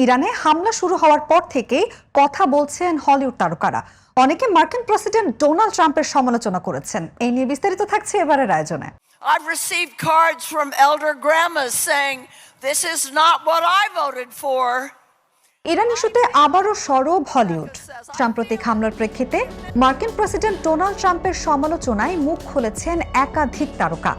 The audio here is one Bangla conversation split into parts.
ইরানে হামলা শুরু হওয়ার পর থেকেই কথা বলছেন হলিউড তারকারা। অনেকে মার্কিন প্রেসিডেন্ট ডোনাল্ড ট্রাম্পের সমালোচনা করেছেন। এই নিয়ে বিস্তারিত থাকছে এবারের আয়োজনে। I've received cards from elder grandmas saying this is not what I voted for. Iran ইস্যুতে আবারও সরব হলিউড। সাম্প্রতিক হামলার প্রেক্ষিতে মার্কিন প্রেসিডেন্ট ডোনাল্ড ট্রাম্পের সমালোচনায় মুখ খুলেছেন একাধিক তারকা।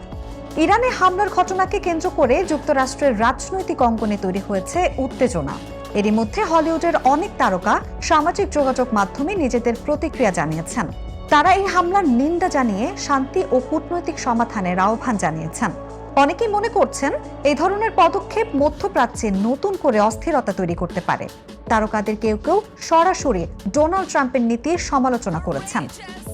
ইরানে হামলার ঘটনাকে কেন্দ্র করে যুক্তরাষ্ট্রের রাজনৈতিক অঙ্গনে তৈরি হয়েছে উত্তেজনা। এরই মধ্যে হলিউডের অনেক তারকা সামাজিক যোগাযোগ মাধ্যমে নিজেদের প্রতিক্রিয়া জানিয়েছেন। তারা এই হামলার নিন্দা জানিয়ে শান্তি ও কূটনৈতিক সমাধানের আহ্বান জানিয়েছেন। অনেকেই মনে করছেন এই ধরনের পদক্ষেপ মধ্যপ্রাচ্যে নতুন করে অস্থিরতা তৈরি করতে পারে। তারকাদের কেউ কেউ সরাসরি ডোনাল্ড ট্রাম্পের নীতির সমালোচনা করেছেন।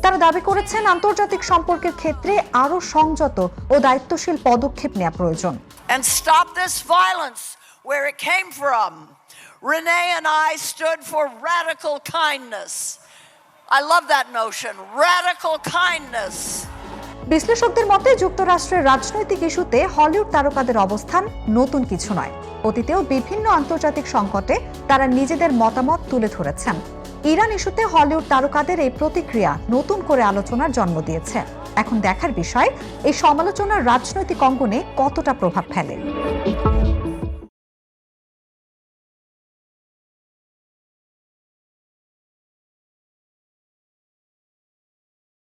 তারা দাবি করেছেন আন্তর্জাতিক সম্পর্কের ক্ষেত্রে আরো সংযত ও দায়িত্বশীল পদক্ষেপ নেওয়া প্রয়োজন। And stop this violence where it came from. Renee and I stood for radical kindness. I love that notion, radical kindness. বিশ্লেষকদের মতে যুক্তরাষ্ট্রের রাজনৈতিক ইস্যুতে হলিউড তারকাদের অবস্থান নতুন কিছু নয়। অতীতেও বিভিন্ন আন্তর্জাতিক সংকটে তারা নিজেদের মতামত তুলে ধরেছেন। ইরান ইস্যুতে হলিউড তারকাদের এই প্রতিক্রিয়া নতুন করে আলোচনার জন্ম দিয়েছে। এখন দেখার বিষয় এই সমালোচনার রাজনৈতিক অঙ্গনে কতটা প্রভাব ফেলে।